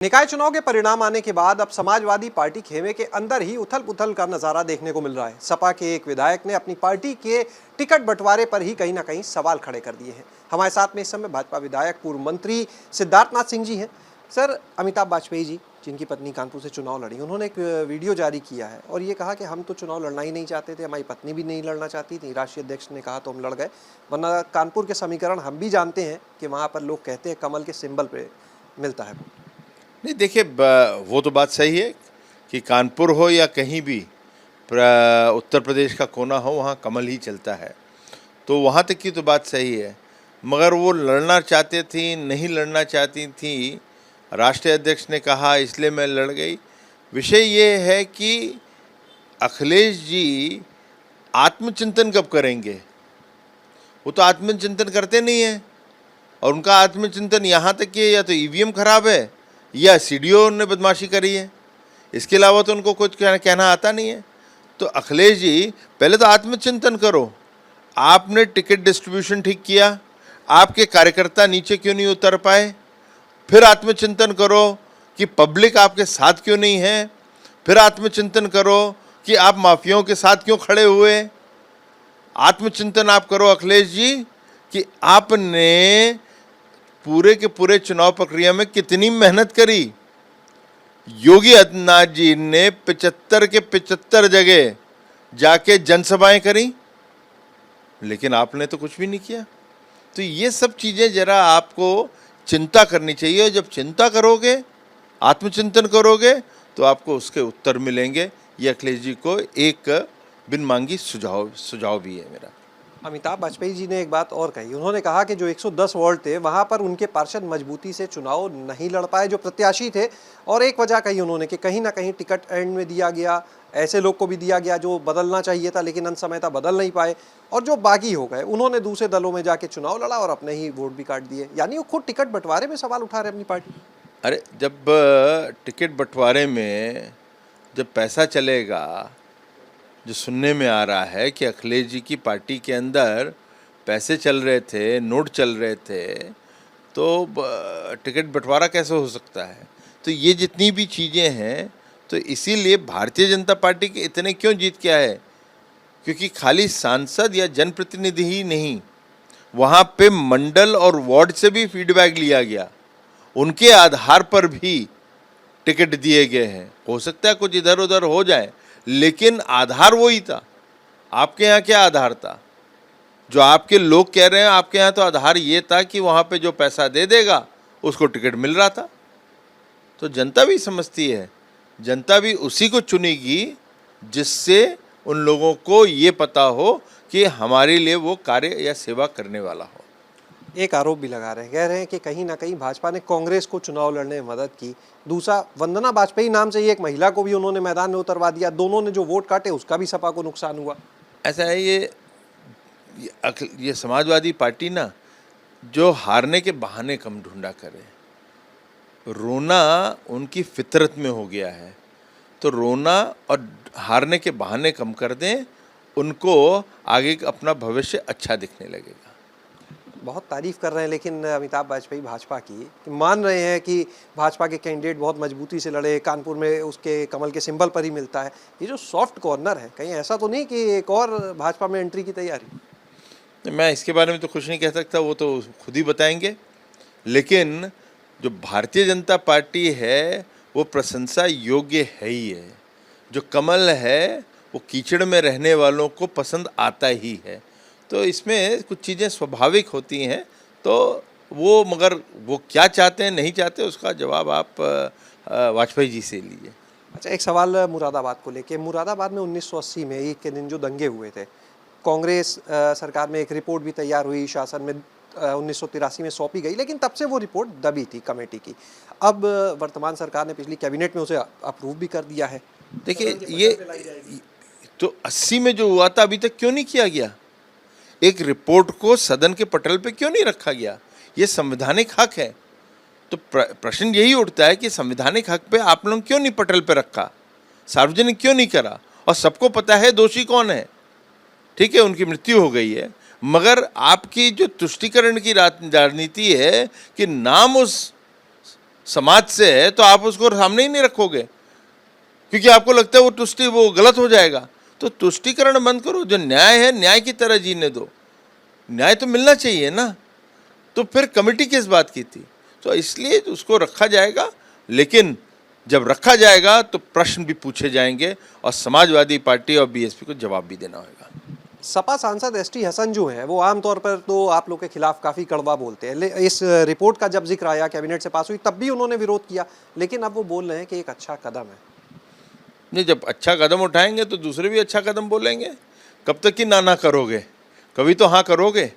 निकाय चुनाव के परिणाम आने के बाद अब समाजवादी पार्टी खेमे के अंदर ही उथल पुथल का नजारा देखने को मिल रहा है। सपा के एक विधायक ने अपनी पार्टी के टिकट बंटवारे पर ही कहीं ना कहीं सवाल खड़े कर दिए हैं। हमारे साथ में इस समय भाजपा विधायक पूर्व मंत्री सिद्धार्थनाथ सिंह जी हैं। सर, अमिताभ वाजपेयी जी, जिनकी पत्नी कानपुर से चुनाव लड़ी, उन्होंने एक वीडियो जारी किया है और ये कहा कि हम तो चुनाव लड़ना ही नहीं चाहते थे, हमारी पत्नी भी नहीं लड़ना चाहती थी, राष्ट्रीय अध्यक्ष ने कहा तो हम लड़ गए, वरना कानपुर के समीकरण हम भी जानते हैं कि वहाँ पर लोग कहते हैं कमल के सिंबल पे मिलता है। नहीं, देखिए, वो तो बात सही है कि कानपुर हो या कहीं भी उत्तर प्रदेश का कोना हो, वहाँ कमल ही चलता है, तो वहाँ तक की तो बात सही है। मगर वो लड़ना चाहते थी, नहीं लड़ना चाहती थी, राष्ट्रीय अध्यक्ष ने कहा इसलिए मैं लड़ गई। विषय ये है कि अखिलेश जी आत्मचिंतन कब करेंगे? वो तो आत्मचिंतन करते नहीं हैं, और उनका आत्मचिंतन यहाँ तक कि या तो ईवीएम खराब है या सीडीओ ने बदमाशी करी है, इसके अलावा तो उनको कुछ कहना आता नहीं है। तो अखिलेश जी, पहले तो आत्मचिंतन करो। आपने टिकट डिस्ट्रीब्यूशन ठीक किया, आपके कार्यकर्ता नीचे क्यों नहीं उतर पाए? फिर आत्मचिंतन करो कि पब्लिक आपके साथ क्यों नहीं है? फिर आत्मचिंतन करो कि आप माफियाओं के साथ क्यों खड़े हुए? आत्मचिंतन आप करो अखिलेश जी कि आपने पूरे के पूरे चुनाव प्रक्रिया में कितनी मेहनत करी। योगी आदित्यनाथ जी ने 75 के 75 जगह जाके जनसभाएं करी, लेकिन आपने तो कुछ भी नहीं किया। तो ये सब चीज़ें जरा आपको चिंता करनी चाहिए, और जब चिंता करोगे, आत्मचिंतन करोगे, तो आपको उसके उत्तर मिलेंगे। ये अखिलेश जी को एक बिन मांगी सुझाव भी है मेरा। अमिताभ वाजपेयी जी ने एक बात और कही, उन्होंने कहा कि जो 110 वार्ड थे वहां पर उनके पार्षद मजबूती से चुनाव नहीं लड़ पाए जो प्रत्याशी थे, और एक वजह कही उन्होंने कि कहीं ना कहीं टिकट एंड में दिया गया, ऐसे लोग को भी दिया गया जो बदलना चाहिए था लेकिन अंत समय था बदल नहीं पाए, और जो बागी हो गए उन्होंने दूसरे दलों में जाके चुनाव लड़ा और अपने ही वोट भी काट दिए। यानी वो खुद टिकट बंटवारे में सवाल उठा रहे अपनी पार्टी। अरे, जब टिकट बंटवारे में जब पैसा चलेगा, जो सुनने में आ रहा है कि अखिलेश जी की पार्टी के अंदर पैसे चल रहे थे, नोट चल रहे थे, तो टिकट बंटवारा कैसे हो सकता है? तो ये जितनी भी चीज़ें हैं, तो इसीलिए भारतीय जनता पार्टी के इतने क्यों जीत के आए? क्योंकि खाली सांसद या जनप्रतिनिधि ही नहीं, वहाँ पे मंडल और वार्ड से भी फीडबैक लिया गया, उनके आधार पर भी टिकट दिए गए हैं। हो सकता है कुछ इधर उधर हो जाए, लेकिन आधार वही था। आपके यहाँ क्या आधार था? जो आपके लोग कह रहे हैं, आपके यहाँ तो आधार ये था कि वहाँ पे जो पैसा दे देगा उसको टिकट मिल रहा था। तो जनता भी समझती है, जनता भी उसी को चुनेगी जिससे उन लोगों को ये पता हो कि हमारे लिए वो कार्य या सेवा करने वाला हो। एक आरोप भी लगा रहे हैं, कह रहे हैं कि कहीं ना कहीं भाजपा ने कांग्रेस को चुनाव लड़ने में मदद की। दूसरा, वंदना वाजपेयी नाम से ही एक महिला को भी उन्होंने मैदान में उतरवा दिया, दोनों ने जो वोट काटे उसका भी सपा को नुकसान हुआ। ऐसा है, ये समाजवादी पार्टी ना, जो हारने के बहाने कम ढूंढा करे। रोना उनकी फितरत में हो गया है, तो रोना और हारने के बहाने कम कर दें, उनको आगे अपना भविष्य अच्छा दिखने लगेगा। बहुत तारीफ कर रहे हैं लेकिन अमिताभ वाजपेयी भाजपा की, मान रहे हैं कि भाजपा के कैंडिडेट बहुत मजबूती से लड़े, कानपुर में उसके कमल के सिंबल पर ही मिलता है। ये जो सॉफ्ट कॉर्नर है, कहीं ऐसा तो नहीं कि एक और भाजपा में एंट्री की तैयारी? मैं इसके बारे में तो कुछ नहीं कह सकता, वो तो खुद ही बताएंगे। लेकिन जो भारतीय जनता पार्टी है वो प्रशंसा योग्य है ही है। जो कमल है वो कीचड़ में रहने वालों को पसंद आता ही है, तो इसमें कुछ चीज़ें स्वाभाविक होती हैं। तो वो, मगर वो क्या चाहते हैं नहीं चाहते, उसका जवाब आप वाजपेयी जी से लीजिए। अच्छा, एक सवाल मुरादाबाद को लेके। मुरादाबाद में 1980 में ईद के दिन जो दंगे हुए थे, कांग्रेस सरकार में एक रिपोर्ट भी तैयार हुई, शासन में 1983 में सौंपी गई, लेकिन तब से वो रिपोर्ट दबी थी कमेटी की। अब वर्तमान सरकार ने पिछली कैबिनेट में उसे अप्रूव भी कर दिया है। देखिए, ये तो 80 में जो हुआ था अभी तक क्यों नहीं किया गया? एक रिपोर्ट को सदन के पटल पे क्यों नहीं रखा गया? ये संवैधानिक हक है। तो प्रश्न यही उठता है कि संवैधानिक हक पे आप लोग क्यों नहीं पटल पे रखा, सार्वजनिक क्यों नहीं करा? और सबको पता है दोषी कौन है। ठीक है, उनकी मृत्यु हो गई है, मगर आपकी जो तुष्टीकरण की राजनीति है कि नाम उस समाज से है तो आप उसको सामने ही नहीं रखोगे, क्योंकि आपको लगता है वो तुष्टि वो गलत हो जाएगा। तो तुष्टिकरण बंद करो, जो न्याय है न्याय की तरह जीने दो, न्याय तो मिलना चाहिए ना। तो फिर कमेटी किस बात की थी? तो इसलिए उसको रखा जाएगा, लेकिन जब रखा जाएगा तो प्रश्न भी पूछे जाएंगे और समाजवादी पार्टी और बीएसपी को जवाब भी देना होगा। सपा सांसद एसटी हसन जो हैं वो आमतौर पर तो आप लोग के खिलाफ काफ़ी कड़वा बोलते हैं। इस रिपोर्ट का जब जिक्र आया, कैबिनेट से पास हुई, तब भी उन्होंने विरोध किया, लेकिन अब वो बोल रहे हैं कि एक अच्छा कदम है। नहीं, जब अच्छा कदम उठाएंगे तो दूसरे भी अच्छा कदम बोलेंगे। कब तक कि ना करोगे, कभी तो हाँ करोगे।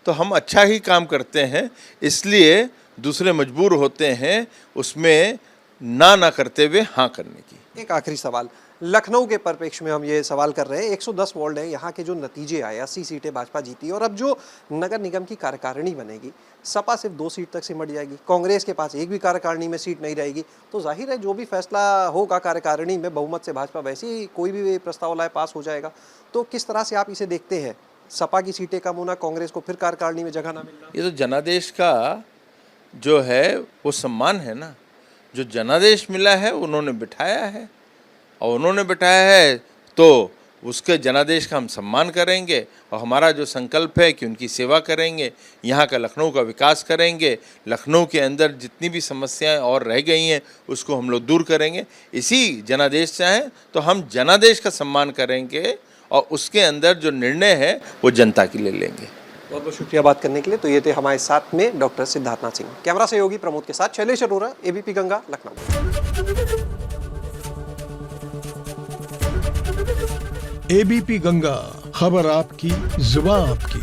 तो हम अच्छा ही काम करते हैं, इसलिए दूसरे मजबूर होते हैं उसमें ना करते हुए हाँ करने की। एक आखिरी सवाल, लखनऊ के परिप्रेक्ष्य में हम ये सवाल कर रहे हैं, 110 वार्ड है, यहाँ के जो नतीजे आए, 80 सीटें भाजपा जीती और अब जो नगर निगम की कार्यकारिणी बनेगी, सपा सिर्फ 2 सीट तक सिमट जाएगी, कांग्रेस के पास एक भी कार्यकारिणी में सीट नहीं रहेगी। तो जाहिर है जो भी फैसला होगा कार्यकारिणी में बहुमत से भाजपा वैसे ही कोई भी प्रस्ताव लाए पास हो जाएगा। तो किस तरह से आप इसे देखते हैं, सपा की सीटें कम होना, कांग्रेस को फिर कार्यकारिणी में जगह ना मिलना? ये तो जनादेश का जो है वो सम्मान है ना। जो जनादेश मिला है उन्होंने बिठाया है, और उन्होंने बिठाया है तो उसके जनादेश का हम सम्मान करेंगे। और हमारा जो संकल्प है कि उनकी सेवा करेंगे, यहाँ का लखनऊ का विकास करेंगे, लखनऊ के अंदर जितनी भी समस्याएं और रह गई हैं उसको हम लोग दूर करेंगे। इसी जनादेश से हैं तो हम जनादेश का सम्मान करेंगे और उसके अंदर जो निर्णय है वो जनता के लिए लेंगे। बहुत बहुत शुक्रिया बात करने के लिए। तो ये थे हमारे साथ में डॉक्टर सिद्धार्थनाथ सिंह। कैमरा सहयोगी प्रमोद के साथ शैलेश अरोरा, एबीपी गंगा, लखनऊ। एबीपी गंगा, खबर आपकी, जुबान आपकी।